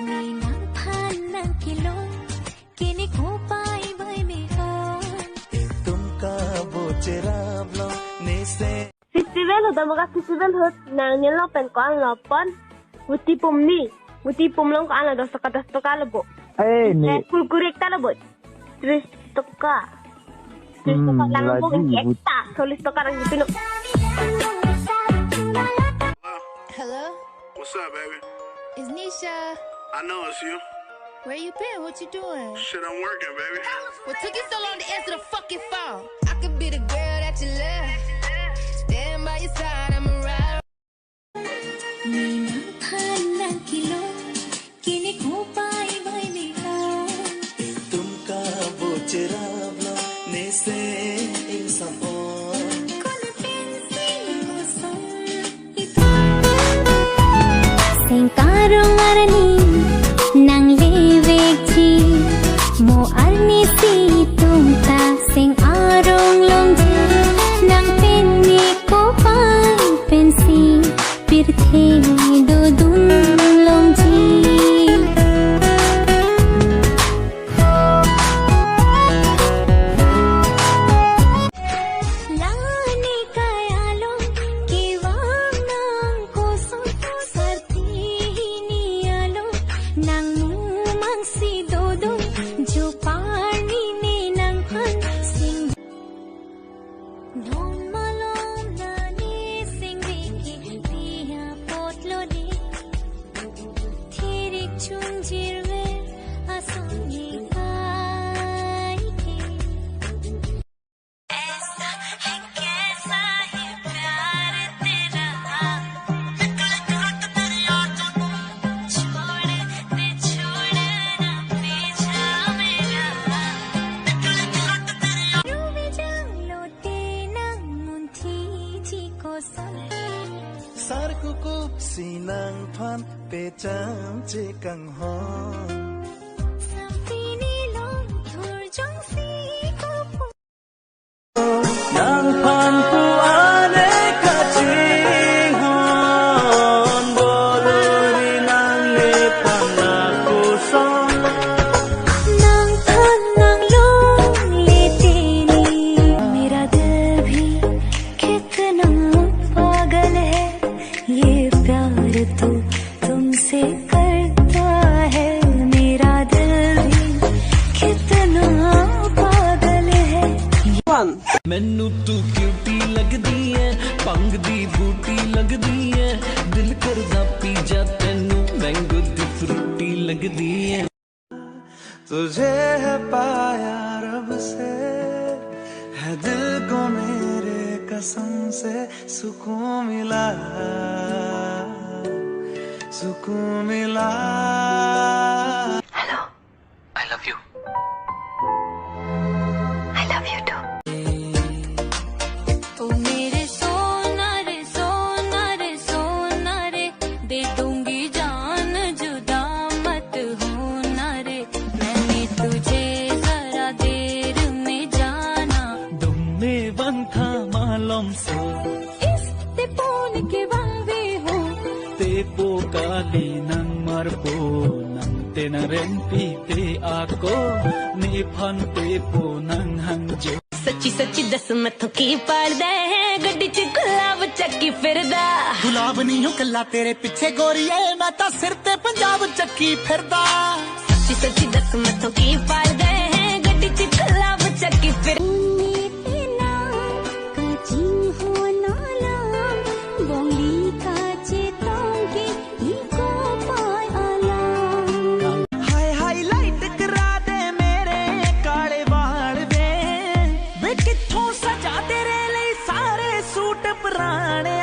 Minang panang kilong kini ko pai bai me on तुमका बोचेरावलो नेसे Festival hoda maga festival hot nang nilo pen ko an lopan muti pum long ko an 10 toka lobo ni kurkure ekta lobo 30 toka 30 toka lang lobo ekta 40 toka rang pino. Hello? What's up, baby? It's Nisha. I know it's you. Where you been? What you doing? Shit, I'm working, baby. What took you so long to answer the fucking phone? I could be the girl that you love. Stand by your side, I'm a ride. Minang panang kilong kini ko pai bai me on तुमका बोचेरावलो नेसे इंसान Kono pensing ko song ito Sing karong arani nang levek chi mo arni si tumta sing arong long ji nang penni ko pai pensi pirthe do dun long ji Lani kayalo kiwang nang kosong sartini alo nang numang si dodong jo parni ni nang han sing non malom na ni sing biki pia potlo ni thirik chunjirwe asoni kai ke ऐसा है कैसा है प्यार तेरा छोड़ना पीछा मेरा Ruby जालो तेना मुंथी जी को सन सारकुको सिनांग फान पेचाम चेकंग हॉन संपीनी लोग थोर जोंग सी को nang pan pu ane kaching hon boluri nang le panaku song नंग थन नंग लोग लेते नी मेरा दिल भी कितना पागल है ये प्यार तो तुमसे करता है मेरा दिल भी कितना पागल है मैनू तू क्यूटी लगदी है भंग दी बूटी लगदी है दिल करदा पी जा तेनू मैंगो दी फ्रूटी लगदी है तुझे है पाया रब से है दिल को मेरे कसम से सुकून मिला hello I love you I love you too ओ मेरे सोना रे दे दूंगी जान जुदा मत होना रे मैंने तुझे जरा देर में जाना दुम्मे बंथा मालूम सो इस ते पोन के बंदे हो te po kali nang marpo nang tenarempi te ako ni phan te po nang hangjo सच्ची सच्ची दस मथों की पड़दा है गड्डी च गुलाब चक्की फिरदा गुलाब नहीं हो कल्ला तेरे पीछे गोरिए मैं ता सिर ते पंजाब चक्की फिरदा सच्ची सच्ची दस मथों की पड़दा है गड्डी च गुलाब चक्की फिर हाय हाईलाइट करा दे मेरे काले वाल वे किथों सजा तेरे लिए सारे सूट पुराने